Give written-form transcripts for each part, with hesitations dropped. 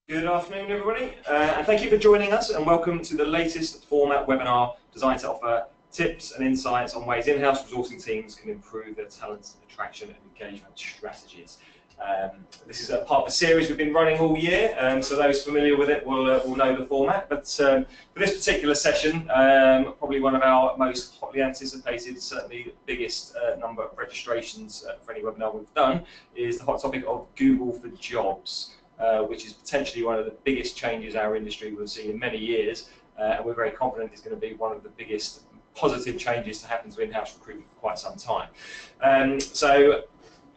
Good afternoon, everybody, and thank you for joining us, and welcome to the latest format webinar designed to offer tips and insights on ways in-house resourcing teams can improve their talent attraction and engagement strategies. This is a part of a series we've been running all year, so those familiar with it will know the format. But for this particular session, probably one of our most hotly anticipated, certainly the biggest number of registrations for any webinar we've done, is the hot topic of Google for Jobs. Which is potentially one of the biggest changes our industry will see in many years, and we're very confident it's going to be one of the biggest positive changes to happen to in-house recruitment for quite some time. So,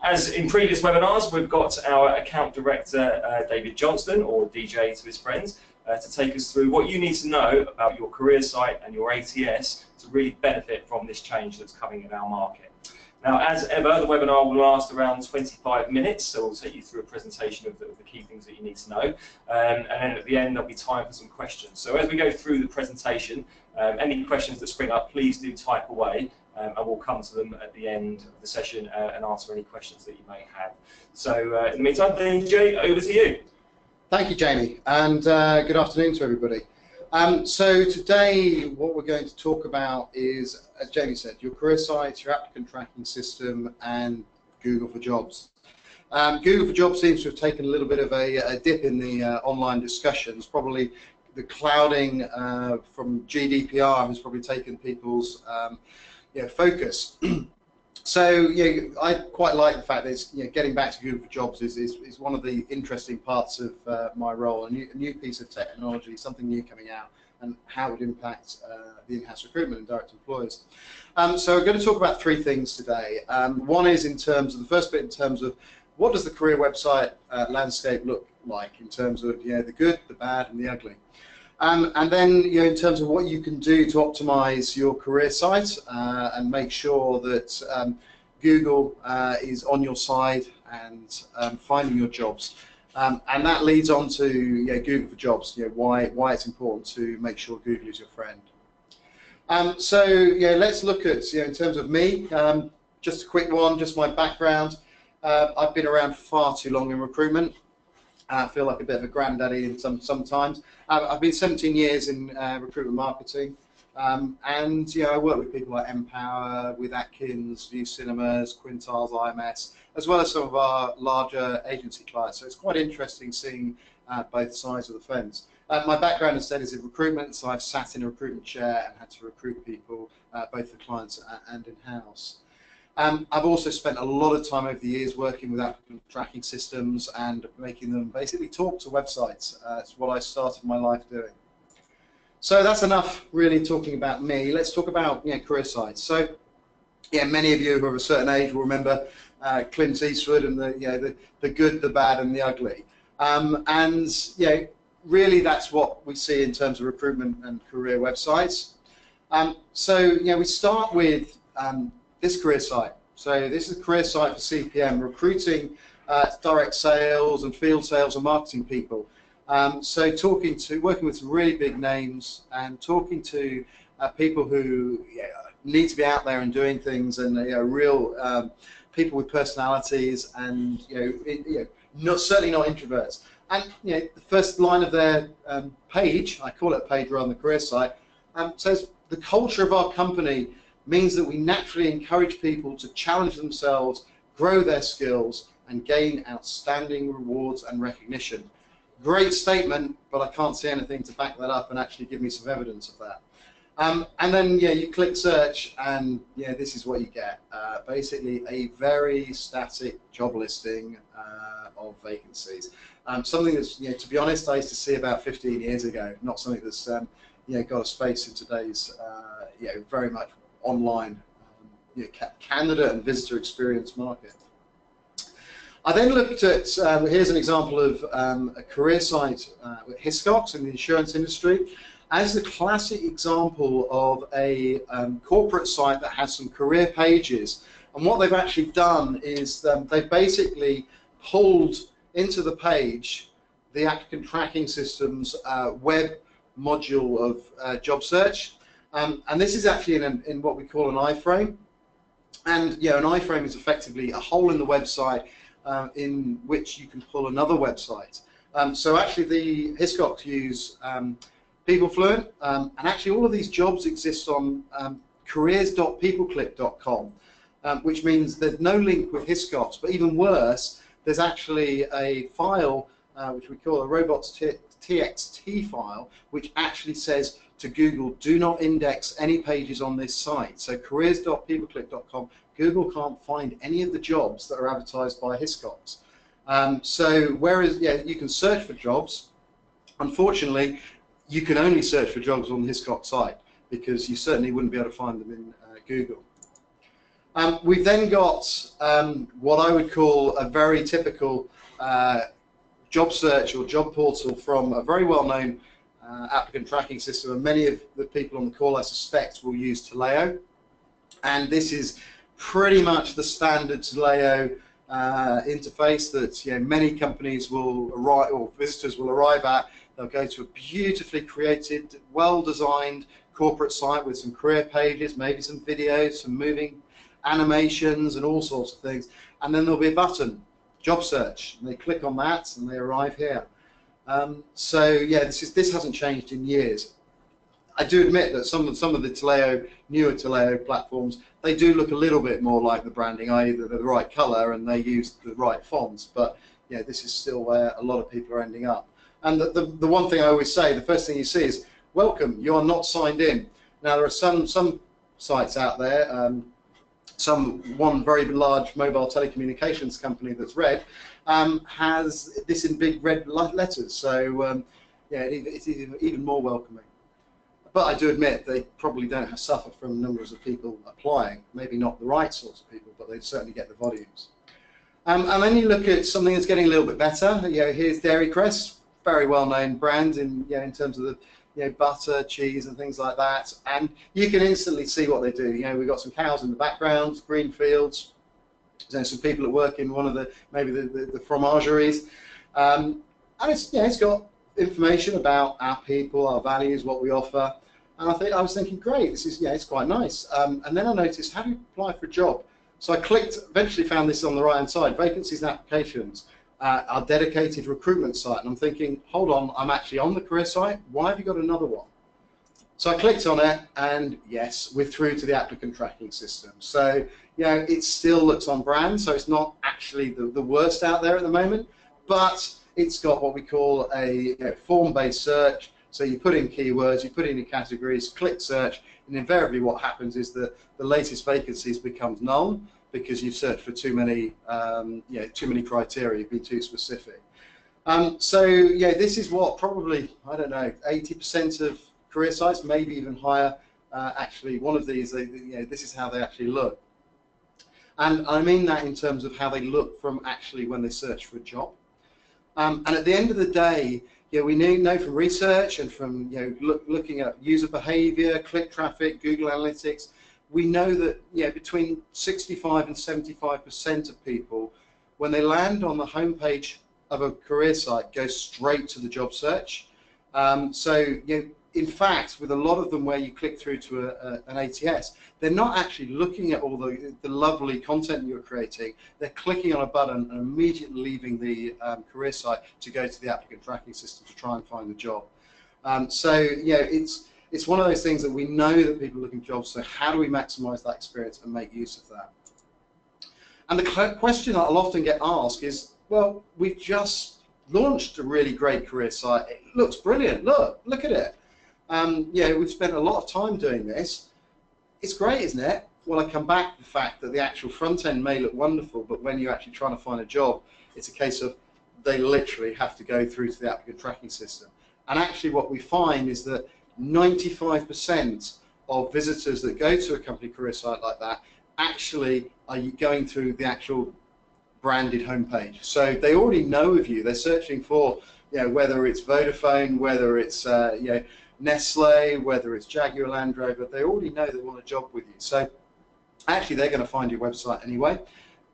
as in previous webinars, we've got our account director, David Johnston, or DJ to his friends, to take us through what you need to know about your career site and your ATS to really benefit from this change that's coming in our market. Now, as ever, the webinar will last around 25 minutes, so we'll take you through a presentation of the key things that you need to know, and then at the end there'll be time for some questions. So as we go through the presentation, any questions that spring up, please do type away, and we'll come to them at the end of the session and answer any questions that you may have. So in the meantime, DJ, over to you. Thank you, Jamie, and good afternoon to everybody. So today what we're going to talk about is, as Jamie said, your career site, your applicant tracking system, and Google for Jobs. Google for Jobs seems to have taken a little bit of a dip in the online discussions. Probably the clouding from GDPR has probably taken people's focus. So I quite like the fact that it's, getting back to Google for Jobs is one of the interesting parts of my role. A new piece of technology, something new coming out, and how it would impact the in-house recruitment and direct employers. So we're going to talk about three things today. One is in terms of the first bit, in terms of what does the career website landscape look like in terms of the good, the bad, and the ugly. And then, in terms of what you can do to optimize your career site and make sure that Google is on your side and finding your jobs. And that leads on to Google for Jobs, why it's important to make sure Google is your friend. So let's look at, in terms of me, just a quick one, just my background. I've been around far too long in recruitment. I feel like a bit of a granddaddy in sometimes. I've been 17 years in recruitment marketing, and I work with people like Empower, with Atkins, View Cinemas, Quintiles, IMS, as well as some of our larger agency clients. So it's quite interesting seeing both sides of the fence. My background instead is in recruitment, so I've sat in a recruitment chair and had to recruit people, both for clients and in-house. I've also spent a lot of time over the years working with applicant tracking systems and making them basically talk to websites. It's what I started my life doing. So that's enough really talking about me. Let's talk about career sites. So many of you who are of a certain age will remember Clint Eastwood and the good, the bad, and the ugly. Really that's what we see in terms of recruitment and career websites. So we start with this career site. So this is a career site for CPM, recruiting direct sales and field sales and marketing people. So working with some really big names and talking to people who need to be out there and doing things, and real people with personalities, and certainly not introverts. And the first line of their page, I call it a page rather than the career site, says the culture of our company means that we naturally encourage people to challenge themselves, grow their skills, and gain outstanding rewards and recognition. Great statement, but I can't see anything to back that up and actually give me some evidence of that. And then you click search, and this is what you get. Basically a very static job listing of vacancies. Something that's, to be honest, I used to see about 15 years ago, not something that's got a space in today's very much online candidate and visitor experience market. I then looked at, here's an example of a career site with Hiscox in the insurance industry, as a classic example of a corporate site that has some career pages. And what they've actually done is they've basically pulled into the page the applicant tracking system's web module of job search. And this is actually in what we call an iframe. And an iframe is effectively a hole in the website in which you can pull another website. So actually the Hiscox use PeopleFluent, and actually all of these jobs exist on careers.peopleclip.com, which means there's no link with Hiscox, but even worse, there's actually a file which we call a robots.txt file, which actually says to Google, do not index any pages on this site. So careers.peopleclip.com, Google can't find any of the jobs that are advertised by Hiscox. So whereas you can search for jobs, unfortunately, you can only search for jobs on the Hiscox site because you certainly wouldn't be able to find them in Google. We've then got what I would call a very typical job search or job portal from a very well-known applicant tracking system, and many of the people on the call, I suspect, will use Taleo. And this is pretty much the standard Taleo interface that many companies will arrive, or visitors will arrive at. They'll go to a beautifully created, well-designed corporate site with some career pages, maybe some videos, some moving animations and all sorts of things, and then there'll be a button, job search, and they click on that and they arrive here. So yeah, this hasn't changed in years. I do admit that some of the Taleo, newer Taleo platforms, they do look a little bit more like the branding, i.e. they're the right color and they use the right fonts, but yeah, this is still where a lot of people are ending up. And the one thing I always say, the first thing you see is, welcome, you are not signed in. Now there are some sites out there, one very large mobile telecommunications company that's red has this in big red letters, so yeah, it's even more welcoming. But I do admit they probably don't suffer from numbers of people applying, maybe not the right sorts of people, but they certainly get the volumes. And then you look at something that's getting a little bit better. Here's Dairy Crest, very well-known brand in terms of the butter, cheese, and things like that. And you can instantly see what they do. We've got some cows in the background, green fields. There's some people that work in one of the fromageries, and it's got information about our people, our values, what we offer. And I was thinking, great, this is it's quite nice. And then I noticed, how do you apply for a job? So I clicked, eventually found this on the right-hand side, vacancies and applications, our dedicated recruitment site. And I'm thinking, hold on, I'm actually on the career site. Why have you got another one? So I clicked on it, and yes, we're through to the applicant tracking system. So it still looks on brand, so it's not actually the worst out there at the moment, but it's got what we call a form-based search. So you put in keywords, you put in your categories, click search, and invariably what happens is that the latest vacancies becomes null because you've searched for too many criteria, you've been too specific. So this is what probably, I don't know, 80% of career sites, maybe even higher. Actually, one of these, this is how they actually look. And I mean that in terms of how they look from actually when they search for a job. And at the end of the day, we know from research and from looking at user behavior, click traffic, Google Analytics, we know that between 65 and 75% of people, when they land on the homepage of a career site, go straight to the job search. In fact, with a lot of them where you click through to an ATS, they're not actually looking at all the lovely content you're creating. They're clicking on a button and immediately leaving the career site to go to the applicant tracking system to try and find the job. It's one of those things that we know that people are looking for jobs, so how do we maximize that experience and make use of that? And the question that I'll often get asked is, well, we've just launched a really great career site. It looks brilliant. Look at it. We've spent a lot of time doing this. It's great, isn't it? Well, I come back to the fact that the actual front end may look wonderful, but when you're actually trying to find a job, it's a case of they literally have to go through to the applicant tracking system. And actually what we find is that 95% of visitors that go to a company career site like that actually are going through the actual branded homepage. So they already know of you. They're searching for, whether it's Vodafone, whether it's Nestle, whether it's Jaguar Land Rover, they already know they want a job with you. So actually they're going to find your website anyway.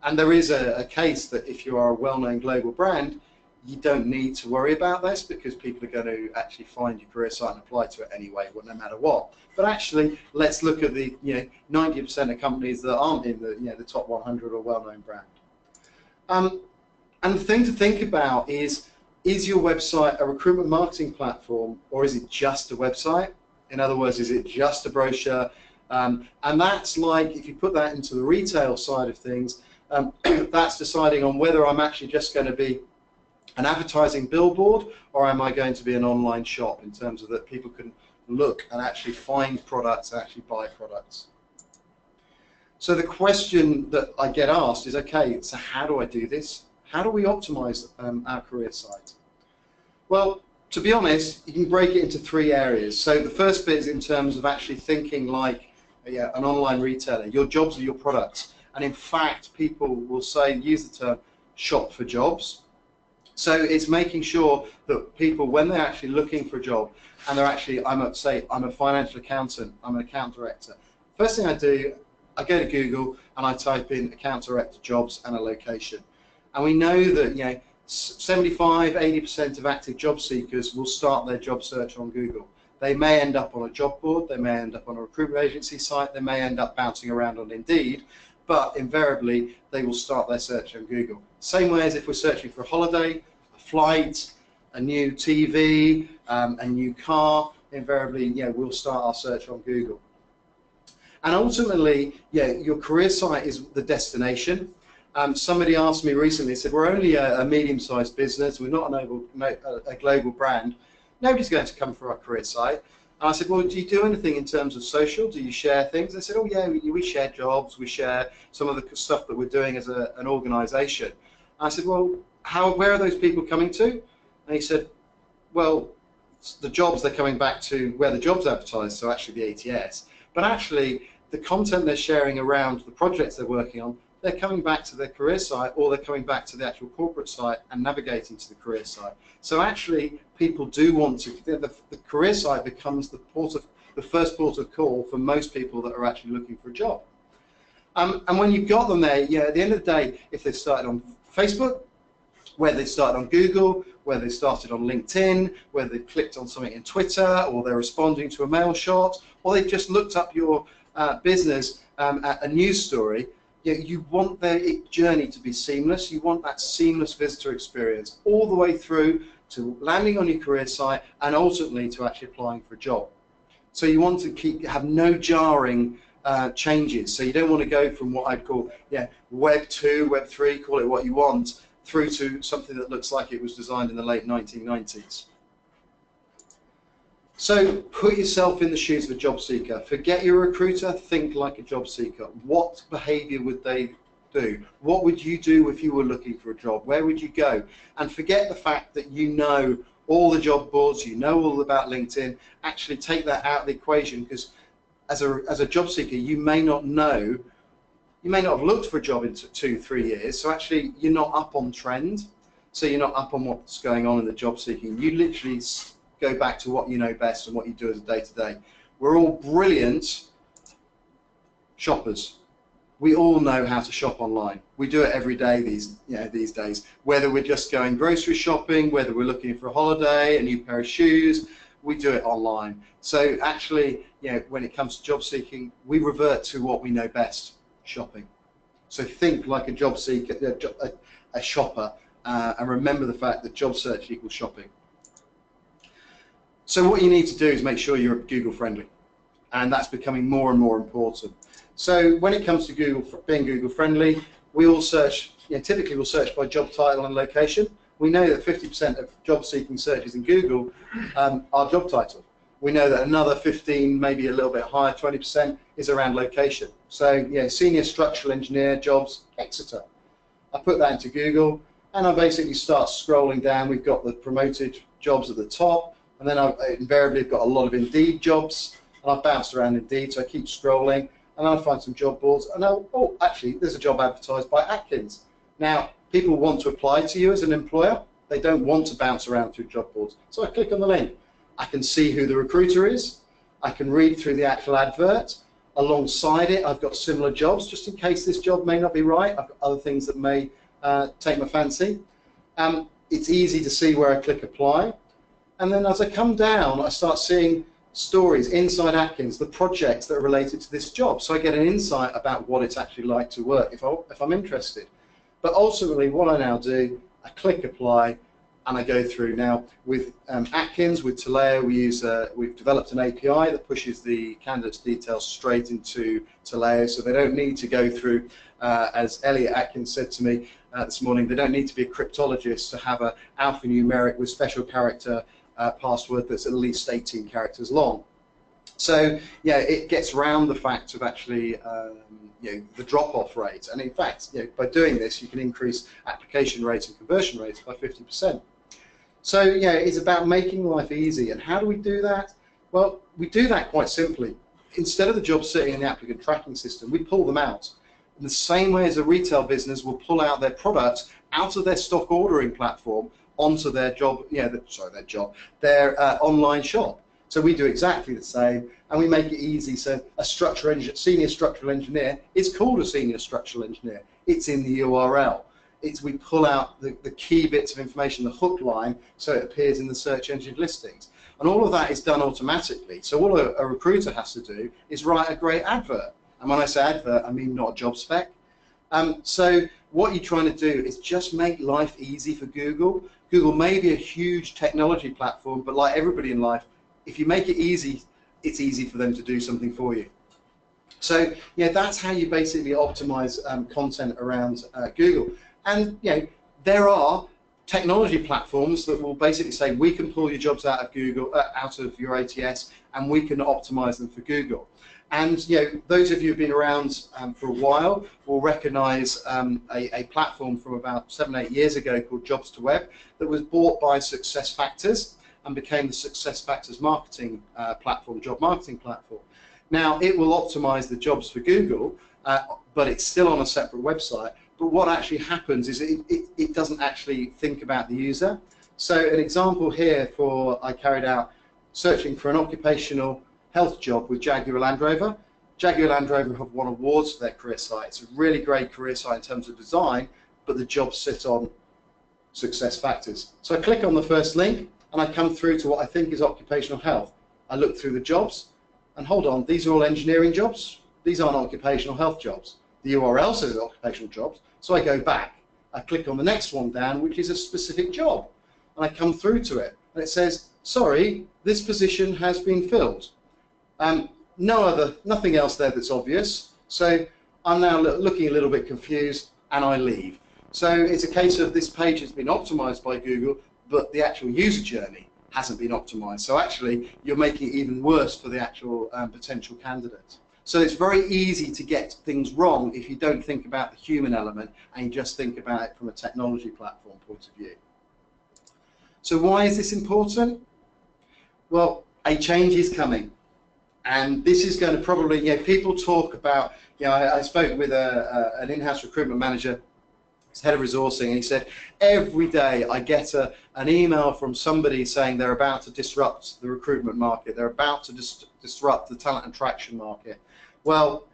And there is a case that if you are a well-known global brand, you don't need to worry about this because people are going to actually find your career site and apply to it anyway, no matter what. But actually, let's look at the 90% of companies that aren't in the top 100 or well-known brand. And the thing to think about is, Is your website a recruitment marketing platform, or is it just a website? In other words, is it just a brochure? And that's like, if you put that into the retail side of things, that's deciding on whether I'm actually just going to be an advertising billboard, or am I going to be an online shop, in terms of that people can look and actually find products and actually buy products. So the question that I get asked is, okay, so how do I do this? How do we optimize our career site? Well, to be honest, you can break it into 3 areas. So the first bit is in terms of actually thinking like an online retailer. Your jobs are your products. And in fact, people will say, use the term shop for jobs. So it's making sure that people, when they're actually looking for a job, and they're actually, I'm a financial accountant, I'm an account director. First thing I do, I go to Google and I type in account director jobs and a location. And we know that 75–80% of active job seekers will start their job search on Google. They may end up on a job board, they may end up on a recruitment agency site, they may end up bouncing around on Indeed, but invariably they will start their search on Google. Same way as if we're searching for a holiday, a flight, a new TV, a new car, invariably we'll start our search on Google. And ultimately, your career site is the destination. Somebody asked me recently, said, we're only a medium-sized business, we're not a global brand, nobody's going to come for our career site. And I said, well, do you do anything in terms of social? Do you share things? They said, oh yeah, we share jobs, we share some of the stuff that we're doing as an organisation. I said, well, where are those people coming to? And he said, well, the jobs, they're coming back to where the jobs advertised, so actually the ATS. But actually, the content they're sharing around the projects they're working on, they're coming back to their career site, or they're coming back to the actual corporate site and navigating to the career site. So actually, people do want to, the career site becomes the first port of call for most people that are actually looking for a job. And when you've got them there, at the end of the day, if they've started on Facebook, whether they started on Google, whether they started on LinkedIn, whether they clicked on something in Twitter, or they're responding to a mail shot, or they've just looked up your business at a news story, you want their journey to be seamless. You want that seamless visitor experience all the way through to landing on your career site and ultimately to actually applying for a job. So you want to have no jarring changes. So you don't want to go from what I'd call Web 2, Web 3, call it what you want, through to something that looks like it was designed in the late 1990s. So put yourself in the shoes of a job seeker. Forget your recruiter, think like a job seeker. What behavior would they do? What would you do if you were looking for a job? Where would you go? And forget the fact that you know all the job boards, you know all about LinkedIn. Actually take that out of the equation, because as a job seeker, you may not know, you may not have looked for a job in 2–3 years, so actually you're not up on trend, so you're not up on what's going on in the job seeking. You literally go back to what you know best and what you do as a day-to-day. We're all brilliant shoppers. We all know how to shop online. We do it every day these days. Whether we're just going grocery shopping, whether we're looking for a holiday, a new pair of shoes, we do it online. So actually, when it comes to job seeking, we revert to what we know best, shopping. So think like a job seeker, a shopper, and remember the fact that job search equals shopping. So what you need to do is make sure you're Google friendly, and that's becoming more and more important. So when it comes to being Google friendly, we all search, typically we'll search by job title and location. We know that 50% of job seeking searches in Google are job title. We know that another 15, maybe a little bit higher, 20% is around location. So senior structural engineer jobs, Exeter. I put that into Google and I basically start scrolling down. We've got the promoted jobs at the top. And then I've invariably got a lot of Indeed jobs, and I've bounced around Indeed, so I keep scrolling, and I'll find some job boards, and oh, actually, there's a job advertised by Atkins. Now, people want to apply to you as an employer. They don't want to bounce around through job boards. So I click on the link. I can see who the recruiter is. I can read through the actual advert. Alongside it, I've got similar jobs, just in case this job may not be right. I've got other things that may take my fancy. It's easy to see where I click apply. And then as I come down, I start seeing stories inside Atkins, the projects that are related to this job. So I get an insight about what it's actually like to work if I'm interested. But ultimately, what I now do, I click apply, and I go through. Now with Atkins, with Taleo, we've developed an API that pushes the candidate's details straight into Taleo, so they don't need to go through, as Elliot Atkins said to me this morning, they don't need to be a cryptologist to have an alphanumeric with special character password that's at least 18 characters long. So yeah, it gets around the fact of actually the drop-off rate, and in fact, by doing this, you can increase application rates and conversion rates by 50%. So it's about making life easy. And how do we do that? Well, we do that quite simply. Instead of the jobs sitting in the applicant tracking system, we pull them out. In the same way as a retail business will pull out their products out of their stock ordering platform onto their online shop. So we do exactly the same, and we make it easy. So a senior structural engineer is called a senior structural engineer. It's in the URL. We pull out the key bits of information, the hook line, so it appears in the search engine listings. And all of that is done automatically. So all a recruiter has to do is write a great advert. And when I say advert, I mean not a job spec. So what you're trying to do is just make life easy for Google. Google may be a huge technology platform, but like everybody in life, if you make it easy, it's easy for them to do something for you. So that's how you basically optimize content around Google. And there are technology platforms that will basically say we can pull your jobs out of Google, out of your ATS, and we can optimize them for Google. And those of you who've been around for a while will recognize a platform from about 7-8 years ago called Jobs to Web that was bought by SuccessFactors and became the SuccessFactors marketing platform, job marketing platform. Now it will optimize the jobs for Google, but it's still on a separate website. But what actually happens is it doesn't actually think about the user. So an example here I carried out searching for an occupational health job with Jaguar Land Rover. Jaguar Land Rover have won awards for their career site. It's a really great career site in terms of design, but the jobs sit on SuccessFactors. So I click on the first link and I come through to what I think is occupational health. I look through the jobs and hold on, these are all engineering jobs. These aren't occupational health jobs. The URL says occupational jobs, so I go back. I click on the next one down, which is a specific job, and I come through to it, and it says, sorry, this position has been filled. Nothing else there that's obvious, so I'm now looking a little bit confused, and I leave. So it's a case of this page has been optimized by Google, but the actual user journey hasn't been optimized. So actually, you're making it even worse for the actual potential candidate. So it's very easy to get things wrong if you don't think about the human element and you just think about it from a technology platform point of view. So why is this important? Well, a change is coming. And this is going to probably, people talk about, I spoke with an in-house recruitment manager, his head of resourcing, and he said, every day I get an email from somebody saying they're about to disrupt the recruitment market, they're about to disrupt the talent attraction market. Well,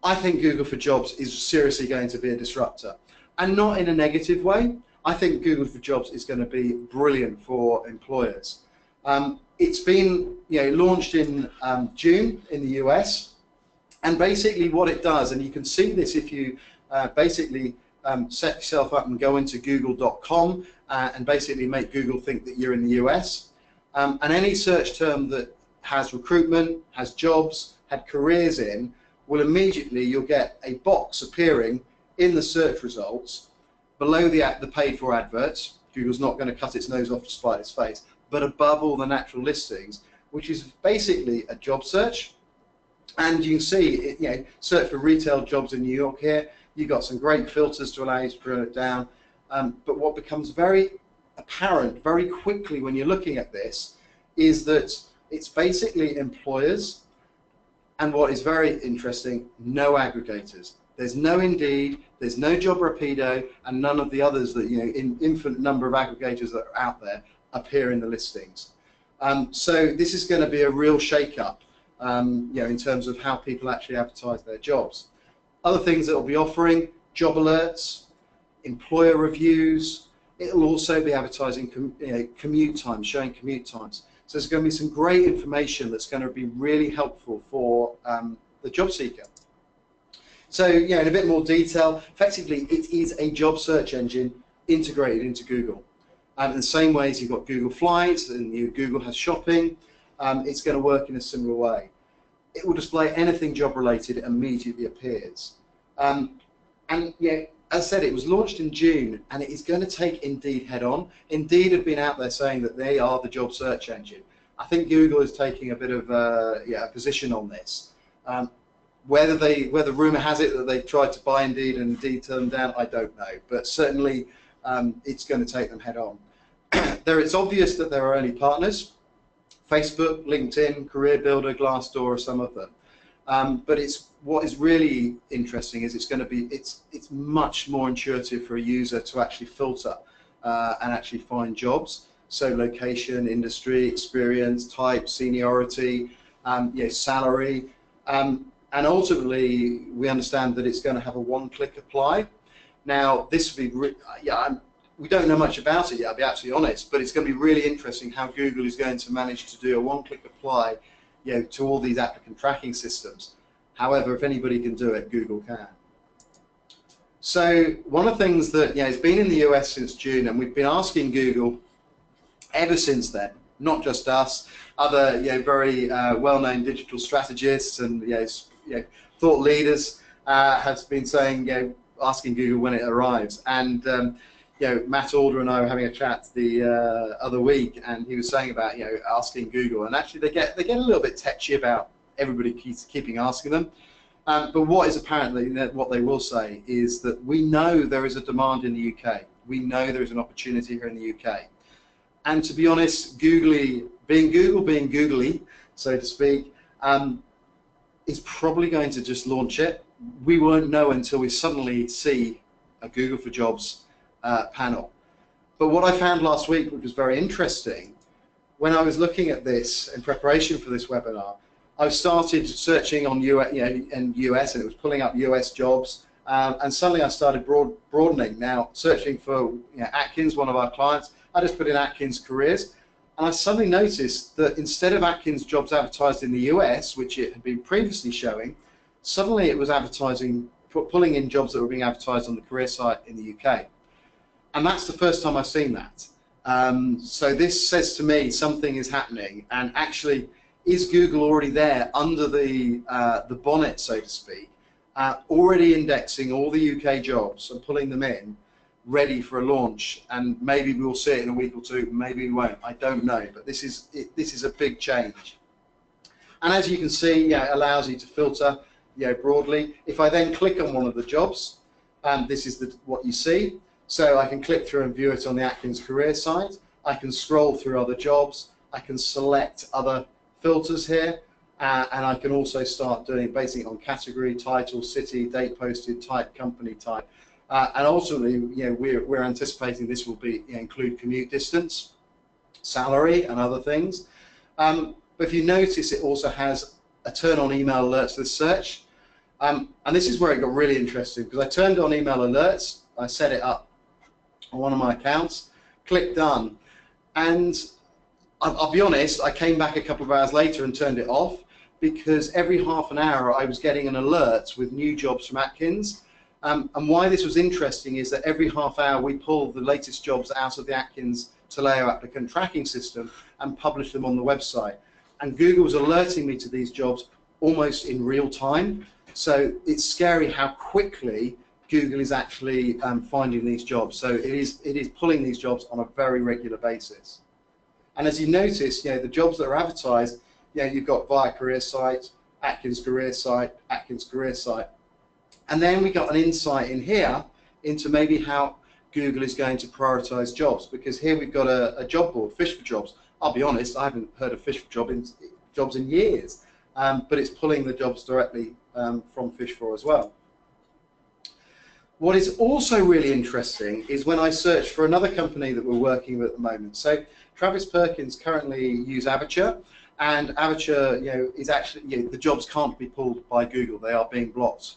I think Google for Jobs is seriously going to be a disruptor, and not in a negative way. I think Google for Jobs is going to be brilliant for employers. It's been launched in June in the US, and basically what it does, and you can see this if you basically set yourself up and go into google.com and basically make Google think that you're in the US, and any search term that has recruitment, has jobs, had careers in, will immediately, you'll get a box appearing in the search results below the paid for adverts. Google's not going to cut its nose off to spite its face, but above all the natural listings, which is basically a job search. And you can see, search for retail jobs in New York here. You've got some great filters to allow you to drill it down. But what becomes very apparent very quickly when you're looking at this is that it's basically employers, and what is very interesting, no aggregators. There's no Indeed, there's no Job Rapido, and none of the others that, in infinite number of aggregators that are out there appear in the listings. So this is going to be a real shake-up, in terms of how people actually advertise their jobs. Other things that it'll be offering, job alerts, employer reviews. It'll also be advertising commute times, showing commute times. So there's going to be some great information that's going to be really helpful for the job seeker. So in a bit more detail, effectively it is a job search engine integrated into Google. In the same way as you've got Google Flights and Google has shopping, it's going to work in a similar way. It will display anything job related, it immediately appears. And yeah, as I said, it was launched in June, and it is going to take Indeed head on. Indeed have been out there saying that they are the job search engine. I think Google is taking a bit of a position on this. Whether rumor has it that they've tried to buy Indeed and Indeed turned them down, I don't know. But certainly it's going to take them head on. It's obvious that there are early partners. Facebook, LinkedIn, Career Builder, Glassdoor are some of them. But what is really interesting is it's much more intuitive for a user to actually filter and actually find jobs. So location, industry, experience, type, seniority, salary, and ultimately we understand that it's going to have a one-click apply. Now this would be we don't know much about it yet, I'll be absolutely honest, but it's going to be really interesting how Google is going to manage to do a one-click apply to all these applicant tracking systems. However, if anybody can do it, Google can. So one of the things that it's been in the US since June, and we've been asking Google ever since then, not just us, other very well-known digital strategists and thought leaders have been saying, asking Google when it arrives. And Matt Alder and I were having a chat the other week, and he was saying about asking Google, and actually they get a little bit tetchy about everybody keeping asking them. But what is apparently what they will say is that we know there is a demand in the UK. We know there is an opportunity here in the UK. And to be honest, being googly, so to speak, is probably going to just launch it. We won't know until we suddenly see a Google for Jobs panel. But what I found last week, which was very interesting, when I was looking at this in preparation for this webinar, I started searching on US, and it was pulling up US jobs, and suddenly I started broadening. Now, searching for Atkins, one of our clients, I just put in Atkins careers, and I suddenly noticed that instead of Atkins jobs advertised in the US, which it had been previously showing, suddenly it was pulling in jobs that were being advertised on the career site in the UK. And that's the first time I've seen that. So this says to me something is happening, and actually, is Google already there under the bonnet, so to speak, already indexing all the UK jobs and pulling them in, ready for a launch? And maybe we'll see it in a week or two, maybe we won't, I don't know, but this is a big change. And as you can see, it allows you to filter broadly. If I then click on one of the jobs, this is what you see. So I can click through and view it on the Atkins career site. I can scroll through other jobs. I can select other filters here, and I can also start doing basically on category, title, city, date posted, type, company type, and ultimately, we're anticipating this will include commute distance, salary, and other things. But if you notice, it also has a turn on email alerts for the search, and this is where it got really interesting, because I turned on email alerts. I set it up on one of my accounts, click done, and I'll be honest, I came back a couple of hours later and turned it off, because every half an hour I was getting an alert with new jobs from Atkins. And why this was interesting is that every half hour we pull the latest jobs out of the Atkins Taleo applicant tracking system and publish them on the website. And Google was alerting me to these jobs almost in real time. So it's scary how quickly Google is actually finding these jobs. So it is pulling these jobs on a very regular basis. And as you notice, the jobs that are advertised, you've got via career site, Atkins career site, Atkins career site. And then we got an insight in here into maybe how Google is going to prioritize jobs, because here we've got a job board, Fish for Jobs. I'll be honest, I haven't heard of Fish for Jobs in years, but it's pulling the jobs directly from Fish for as well. What is also really interesting is when I search for another company that we're working with at the moment. So Travis Perkins currently use Avature, and Avature, is actually, the jobs can't be pulled by Google. They are being blocked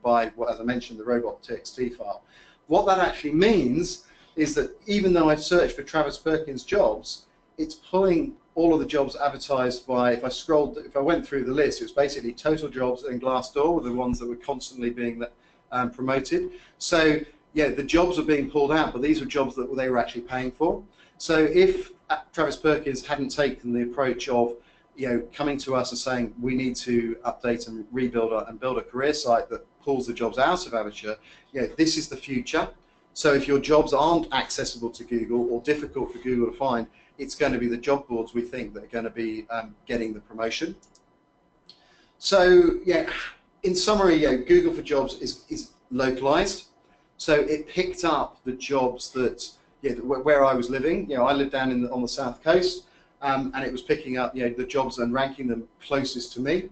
by, as I mentioned, the robot.txt file. What that actually means is that even though I've searched for Travis Perkins jobs, it's pulling all of the jobs advertised by, if I went through the list, it was basically total jobs and Glassdoor were the ones that were constantly being promoted. So yeah, the jobs are being pulled out, but these were jobs that they were actually paying for. So if Travis Perkins hadn't taken the approach of, you know, coming to us and saying we need to update and rebuild and build a career site that pulls the jobs out of amateur, you know, this is the future. So if your jobs aren't accessible to Google or difficult for Google to find, it's going to be the job boards, we think, that are going to be getting the promotion. So yeah, in summary, yeah, Google for Jobs is localized. So it picked up the jobs that, yeah, where I was living. You know, I lived down on the south coast, and it was picking up, you know, the jobs and ranking them closest to me.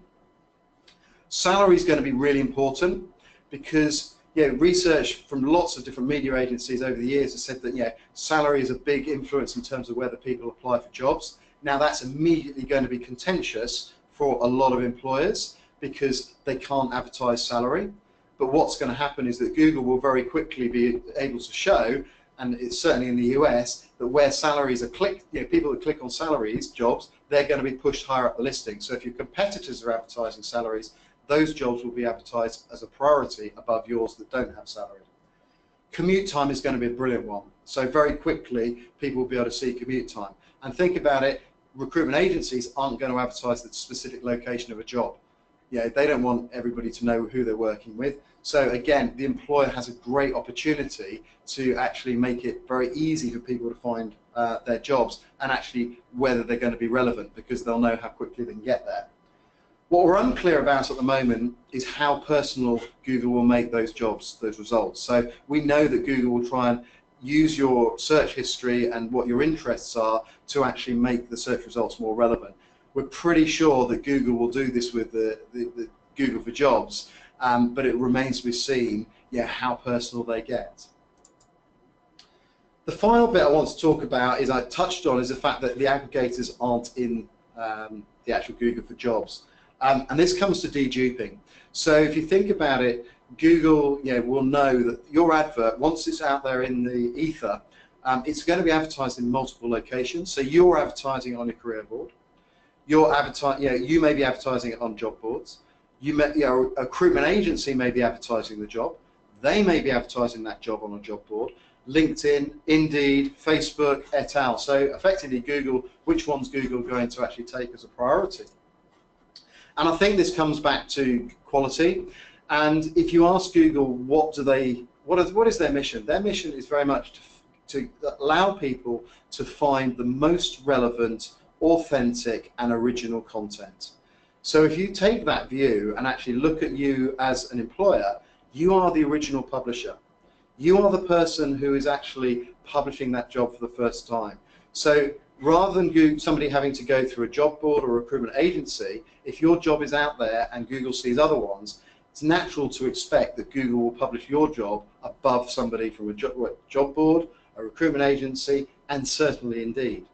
Salary is going to be really important because, yeah, research from lots of different media agencies over the years has said that, yeah, salary is a big influence in terms of whether people apply for jobs. Now that's immediately going to be contentious for a lot of employers because they can't advertise salary. But what's going to happen is that Google will very quickly be able to show, and it's certainly in the US, that where salaries are clicked, you know, people that click on salaries, jobs, they're going to be pushed higher up the listing. So if your competitors are advertising salaries, those jobs will be advertised as a priority above yours that don't have salary. Commute time is going to be a brilliant one. So very quickly, people will be able to see commute time. And think about it, recruitment agencies aren't going to advertise the specific location of a job. Yeah, they don't want everybody to know who they're working with. So again, the employer has a great opportunity to actually make it very easy for people to find their jobs and actually whether they're going to be relevant because they'll know how quickly they can get there. What we're unclear about at the moment is how personal Google will make those jobs, those results. So we know that Google will try and use your search history and what your interests are to actually make the search results more relevant. We're pretty sure that Google will do this with the Google for Jobs, but it remains to be seen, yeah, how personal they get. The final bit I want to talk about is I touched on is the fact that the aggregators aren't in the actual Google for Jobs. And this comes to deduping. So if you think about it, Google, you know, will know that your advert, once it's out there in the ether, it's going to be advertised in multiple locations. So you're advertising it on your career board. You're you may be advertising it on job boards. A recruitment agency may be advertising the job. They may be advertising that job on a job board. LinkedIn, Indeed, Facebook, et al. So effectively, Google, which one's Google going to actually take as a priority? And I think this comes back to quality. And if you ask Google, what is their mission? Their mission is very much to allow people to find the most relevant, authentic, and original content. So if you take that view and actually look at you as an employer, you are the original publisher. You are the person who is actually publishing that job for the first time. So rather than somebody having to go through a job board or a recruitment agency, if your job is out there and Google sees other ones, it's natural to expect that Google will publish your job above somebody from a job board, a recruitment agency, and certainly Indeed.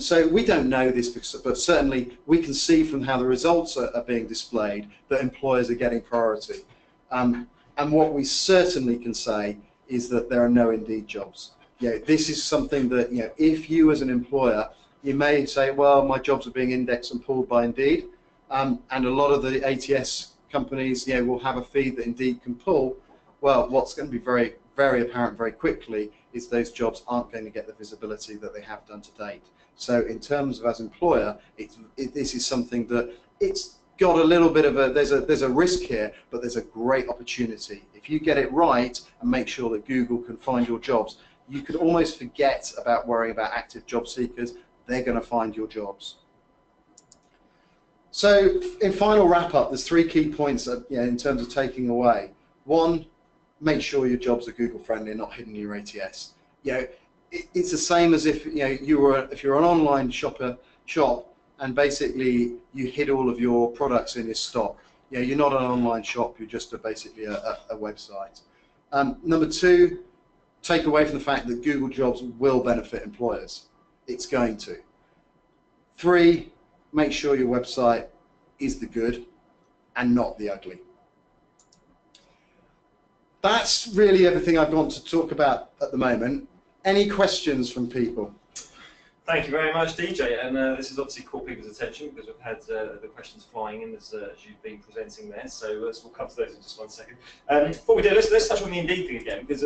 So we don't know this, but certainly we can see from how the results are being displayed that employers are getting priority. And what we certainly can say is that there are no Indeed jobs. You know, this is something that, you know, if you as an employer, you may say, well, my jobs are being indexed and pulled by Indeed, and a lot of the ATS companies, you know, will have a feed that Indeed can pull. Well, what's going to be very, very apparent very quickly is those jobs aren't going to get the visibility that they have done to date. So in terms of as employer, this is something that it's got a little bit of there's a risk here, but there's a great opportunity. If you get it right and make sure that Google can find your jobs, you could almost forget about worrying about active job seekers. They're going to find your jobs. So in final wrap up, there's three key points that, you know, in terms of taking away. One, make sure your jobs are Google friendly and not hidden in your ATS. You know, it's the same as if, you know, if you're an online shop and basically you hid all of your products in your stock. You know, you're not an online shop, you're just basically a website. Number two, take away from the fact that Google jobs will benefit employers. It's going to. Three, make sure your website is the good and not the ugly. That's really everything I've got to talk about at the moment. Any questions from people? Thank you very much, DJ. And this has obviously caught people's attention because we've had the questions flying in as you've been presenting there. So we'll come to those in just 1 second. Before we do, let's touch on the Indeed thing again, because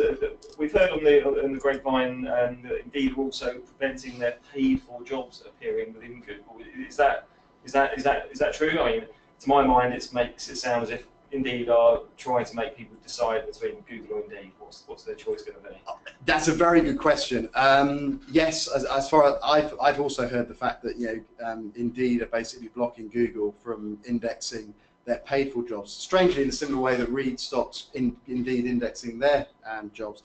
we've heard on the grapevine that Indeed are also preventing their paid-for jobs appearing within Google. Is that true? I mean, to my mind, it makes it sound as if Indeed are trying to make people decide between Google or Indeed. What's their choice going to be? That's a very good question. Yes, as far as I've also heard the fact that Indeed are basically blocking Google from indexing their paid-for jobs. Strangely, in a similar way that Reed stopped Indeed indexing their jobs.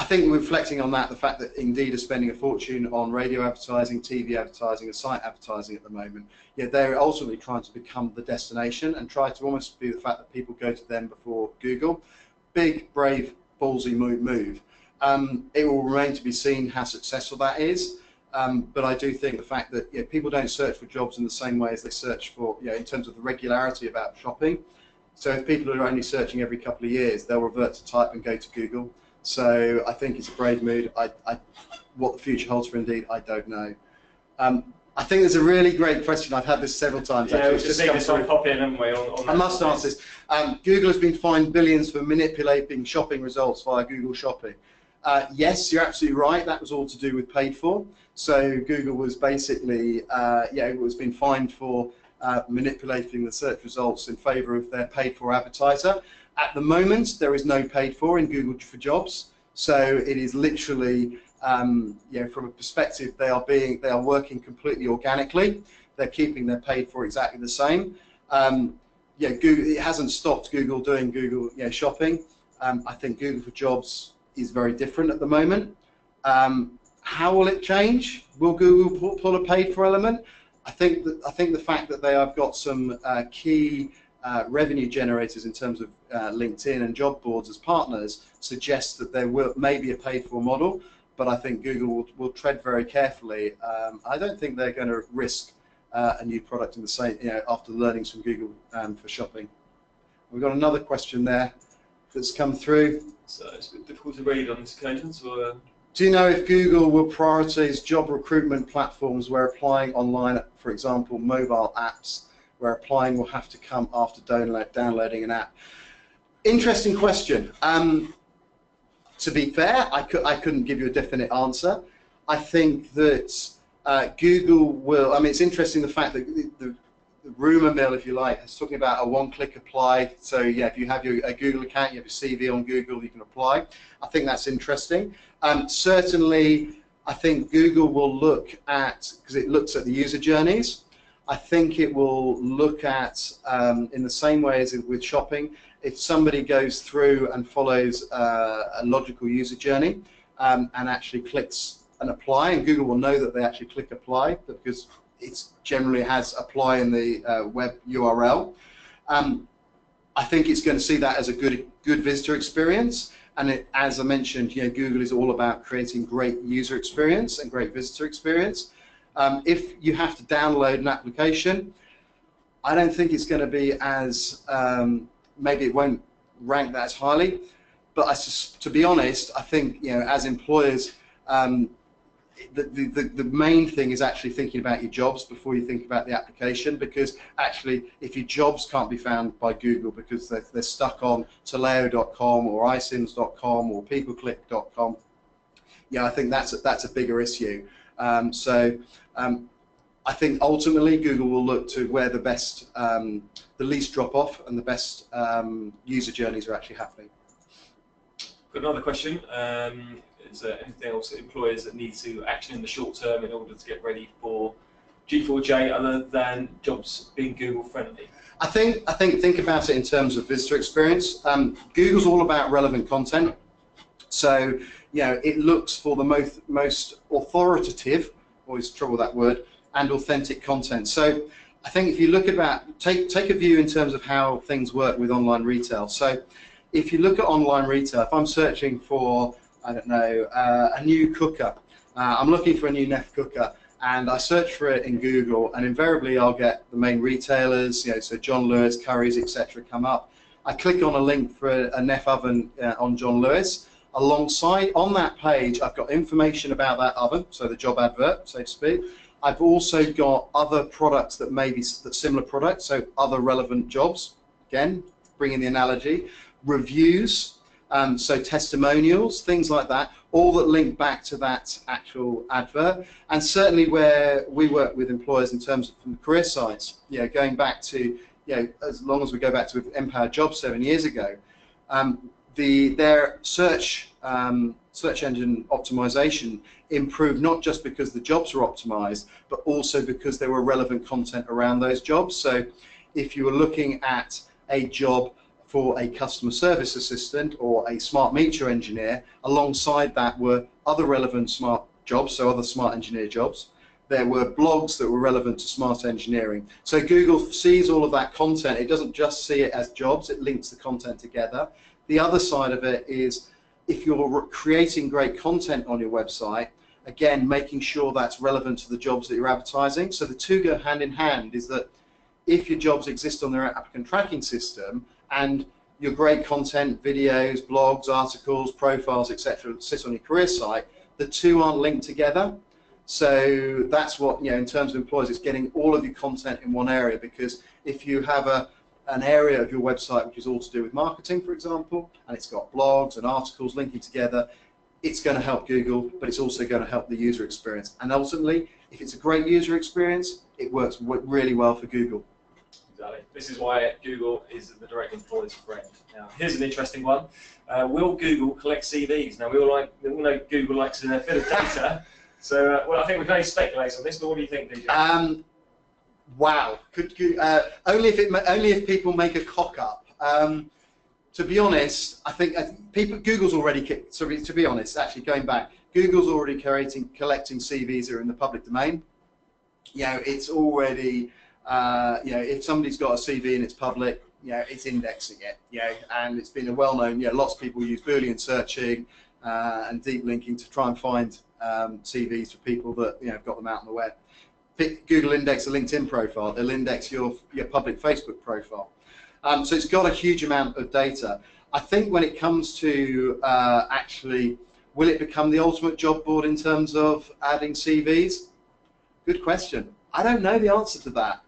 I think reflecting on that, the fact that Indeed are spending a fortune on radio advertising, TV advertising, and site advertising at the moment, they're ultimately trying to become the destination and try to almost be the fact that people go to them before Google. Big, brave, ballsy move. It will remain to be seen how successful that is, but I do think the fact that people don't search for jobs in the same way as they search for, in terms of the regularity about shopping. So if people are only searching every couple of years, they'll revert to type and go to Google. So I think it's a brave move. What the future holds for Indeed, I don't know. I think there's a really great question. I've had this several times. Yeah, we've just come pop in, haven't we? I must answer this. Google has been fined billions for manipulating shopping results via Google Shopping. Yes, you're absolutely right. That was all to do with paid for. So Google was basically, it was been fined for manipulating the search results in favour of their paid for advertiser. At the moment, there is no paid for in Google for Jobs, so it is literally, from a perspective, they are working completely organically. They're keeping their paid for exactly the same. Google, it hasn't stopped Google doing Google shopping. I think Google for Jobs is very different at the moment. How will it change? Will Google pull a paid for element? I think the fact that they have got some key revenue generators in terms of LinkedIn and job boards as partners suggests that there may be a paid-for model, but I think Google will tread very carefully. I don't think they're going to risk a new product in the same, after the learnings from Google for shopping. We've got another question there that's come through. So it's a bit difficult to read on this occasion. So, do you know if Google will prioritize job recruitment platforms where applying online, for example, mobile apps, where applying will have to come after downloading an app? Interesting question. To be fair, I couldn't give you a definite answer. I think that Google will, it's interesting the fact that the rumour mill, if you like, is talking about a one-click apply. So if you have a Google account, you have your CV on Google, you can apply. I think that's interesting. Certainly, I think Google will look at, because it looks at the user journeys, I think it will look at, in the same way as with shopping, if somebody goes through and follows a logical user journey and actually clicks an apply, and Google will know that they actually click apply because it generally has apply in the web URL. I think it's going to see that as a good visitor experience, and as I mentioned, Google is all about creating great user experience and great visitor experience. If you have to download an application, I don't think it's going to be as, maybe it won't rank that as highly, but to be honest, I think as employers, the main thing is actually thinking about your jobs before you think about the application, because actually if your jobs can't be found by Google because they're stuck on Taleo.com or iSIMS.com or peopleclick.com, I think that's a bigger issue. I think ultimately Google will look to where the best, the least drop off and the best user journeys are actually happening. Got another question. Is there anything else that employers that need to action in the short term in order to get ready for G4J other than jobs being Google friendly? I think think about it in terms of visitor experience. Google's all about relevant content, so it looks for the most authoritative, always trouble with that word, and authentic content. So I think if you look at take a view in terms of how things work with online retail. So if you look at online retail, if I'm searching for, I don't know, a new cooker, I'm looking for a new Neff cooker, and I search for it in Google, and invariably I'll get the main retailers, so John Lewis, Currys, etc. come up. I click on a link for a Neff oven on John Lewis. Alongside, on that page, I've got information about that oven, so the job advert, so to speak. I've also got other products that may be similar products, so other relevant jobs. Again, bringing the analogy. Reviews, so testimonials, things like that, all that link back to that actual advert. And certainly where we work with employers in terms of from the career sites, going back to, as long as we go back to Empowered Jobs 7 years ago, their search engine optimization improved not just because the jobs were optimized, but also because there were relevant content around those jobs. So if you were looking at a job for a customer service assistant or a smart meter engineer, alongside that were other relevant smart jobs, so other smart engineer jobs. There were blogs that were relevant to smart engineering. So Google sees all of that content. It doesn't just see it as jobs, it links the content together. The other side of it is if you're creating great content on your website, again, making sure that's relevant to the jobs that you're advertising. So the two go hand in hand, is that if your jobs exist on their applicant tracking system and your great content, videos, blogs, articles, profiles, etc., sit on your career site, the two aren't linked together. So that's what, in terms of employers, it's getting all of your content in one area, because if you have an area of your website which is all to do with marketing, for example, and it's got blogs and articles linking together, it's going to help Google, but it's also going to help the user experience. And ultimately, if it's a great user experience, it works really well for Google. Exactly. This is why Google is the direct employer's friend. Now, here's an interesting one. Will Google collect CVs? Now, we all know Google likes a bit of data. So, well, I think we can only speculate on this, but what do you think, DJ? Wow. Only if people make a cock up. To be honest, I think Google's already. To be honest, actually going back, Google's already collecting CVs that are in the public domain. It's already. If somebody's got a CV and it's public, it's indexing it. And it's been a well-known. Lots of people use Boolean searching and deep linking to try and find CVs for people that have got them out on the web. Google index a LinkedIn profile. They'll index your public Facebook profile. So it's got a huge amount of data. I think when it comes to actually, will it become the ultimate job board in terms of adding CVs? Good question. I don't know the answer to that.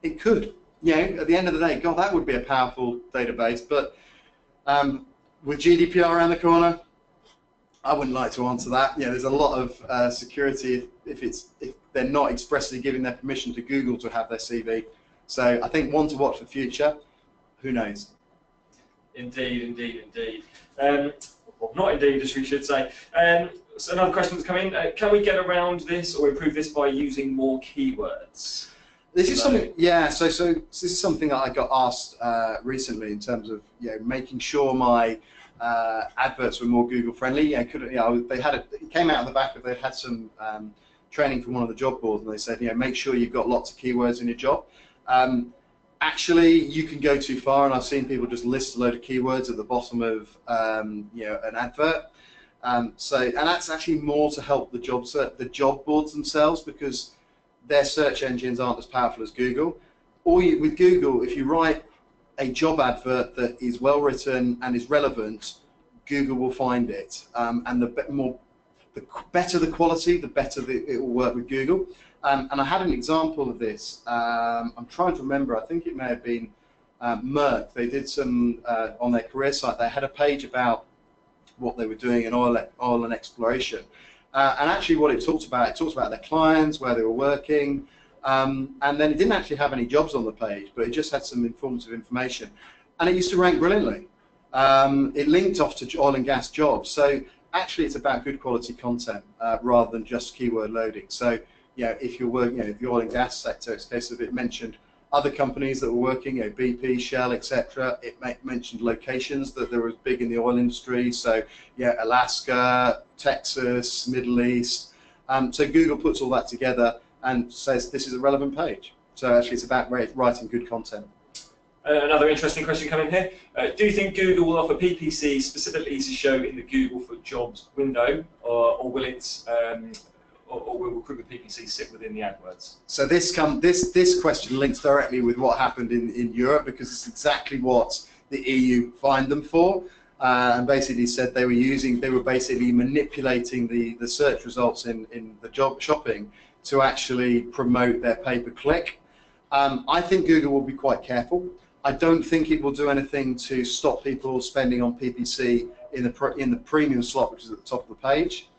It could. At the end of the day, God, that would be a powerful database. But with GDPR around the corner, I wouldn't like to answer that. There's a lot of security if they're not expressly giving their permission to Google to have their CV. So I think one to watch for the future. Who knows? Indeed, indeed, indeed. Well, not indeed, as we should say. So another question that's come in. Can we get around this or improve this by using more keywords? This is something, so this is something that I got asked recently in terms of making sure my adverts were more Google friendly. It came out of the back of they'd had some training from one of the job boards, and they said make sure you've got lots of keywords in your job. Actually, you can go too far, and I've seen people just list a load of keywords at the bottom of an advert. And that's actually more to help the job boards themselves, because their search engines aren't as powerful as Google. With Google, if you write a job advert that is well written and is relevant, Google will find it. And the better the quality, the better it will work with Google. And I had an example of this. I'm trying to remember. I think it may have been Merck. They did some on their career site. They had a page about what they were doing in oil and exploration. And actually, what it talked about their clients, where they were working, and then it didn't actually have any jobs on the page, but it just had some informative information, and it used to rank brilliantly. It linked off to oil and gas jobs, so actually it's about good quality content rather than just keyword loading. So if you're working, the oil and gas sector, it's a case of it mentioned other companies that were working, BP, Shell, etc. It mentioned locations that they were big in the oil industry, so Alaska, Texas, Middle East. So Google puts all that together and says this is a relevant page. So actually it's about writing good content. Another interesting question coming here. Do you think Google will offer PPC specifically to show in the Google for Jobs window, or will it or will recruitment PPC sit within the AdWords? So this question links directly with what happened in Europe, because it's exactly what the EU fined them for. and basically said they were basically manipulating the search results in the job shopping to actually promote their pay-per-click. I think Google will be quite careful. I don't think it will do anything to stop people spending on PPC in the premium slot, which is at the top of the page.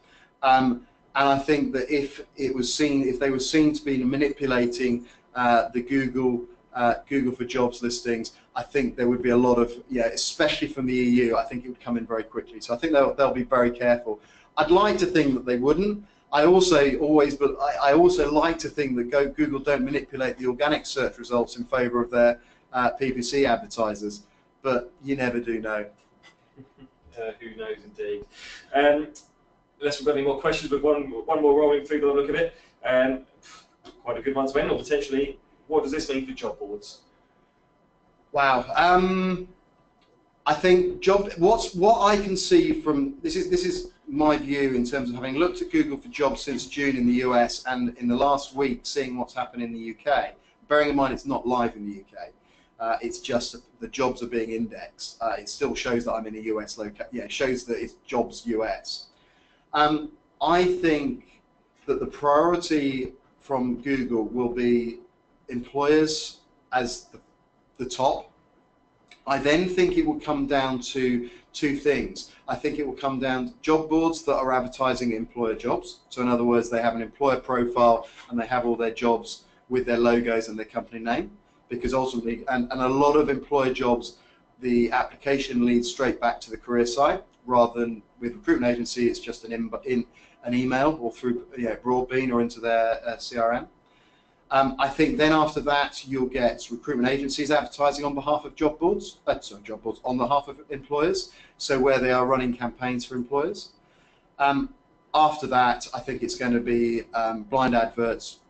And I think that if they were seen to be manipulating the Google for Jobs listings, I think there would be a lot of, especially from the EU, I think it would come in very quickly. So I think they'll be very careful. I'd like to think that they wouldn't. I also like to think that Google don't manipulate the organic search results in favour of their PPC advertisers, but you never do know. Who knows, indeed. Unless we've got any more questions, but one more rolling through by the look of it. Quite a good one to end, or potentially, what does this mean for job boards? Wow. I think what I can see from this is my view in terms of having looked at Google for Jobs since June in the US and in the last week seeing what's happened in the UK. Bearing in mind it's not live in the UK, it's just the jobs are being indexed. It still shows that I'm in a US location. Yeah, it shows that it's jobs US. I think that the priority from Google will be employers as the top. I then think it will come down to two things. I think it will come down to job boards that are advertising employer jobs. So in other words, they have an employer profile and they have all their jobs with their logos and their company name. Because ultimately, and a lot of employer jobs, the application leads straight back to the career site, rather than with recruitment agency, it's just an email or through Broadbean or into their CRM. I think then after that you'll get recruitment agencies advertising on behalf of job boards on behalf of employers, so where they are running campaigns for employers. After that, I think it's going to be blind adverts,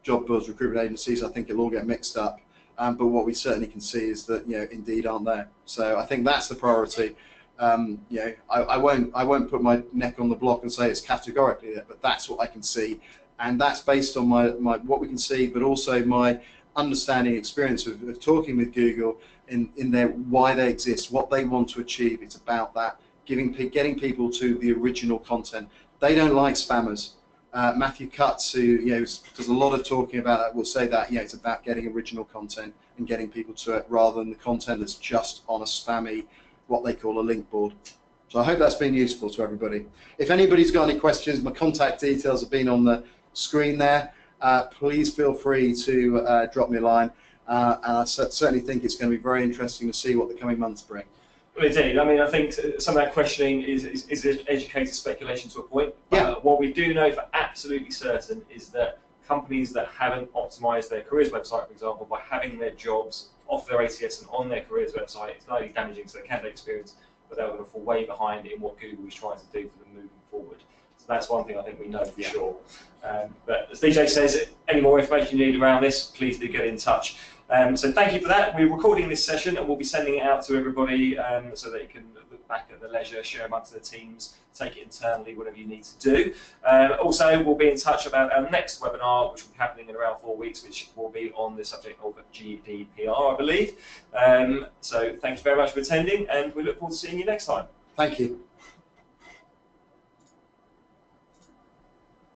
job boards, recruitment agencies. I think it'll all get mixed up. But what we certainly can see is that Indeed aren't there. So I think that's the priority. I won't put my neck on the block and say it's categorically there, but that's what I can see, and that's based on my what we can see, but also my understanding experience of talking with Google in their why they exist, what they want to achieve. It's about that getting people to the original content. They don't like spammers. Matthew Cutts, who does a lot of talking about that, will say that it's about getting original content and getting people to it rather than the content that's just on a spammy, what they call a link board. So I hope that's been useful to everybody. If anybody's got any questions, my contact details have been on the screen there. Please feel free to drop me a line, and I certainly think it's going to be very interesting to see what the coming months bring. Well, indeed. I mean, I think some of that questioning is educated speculation to a point. Yeah. What we do know for absolutely certain is that companies that haven't optimised their careers website, for example, by having their jobs off their ATS and on their careers website, it's not only damaging to their candidate experience, but they're going to fall way behind in what Google is trying to do for them moving forward. So that's one thing I think we know for sure. But as DJ says, any more information you need around this, please do get in touch. So thank you for that. We're recording this session and we'll be sending it out to everybody so that you can look back at the leisure, share amongst the teams, take it internally, whatever you need to do. Also, we'll be in touch about our next webinar, which will be happening in around 4 weeks, which will be on the subject of GDPR, I believe. So thank you very much for attending, and we look forward to seeing you next time. Thank you.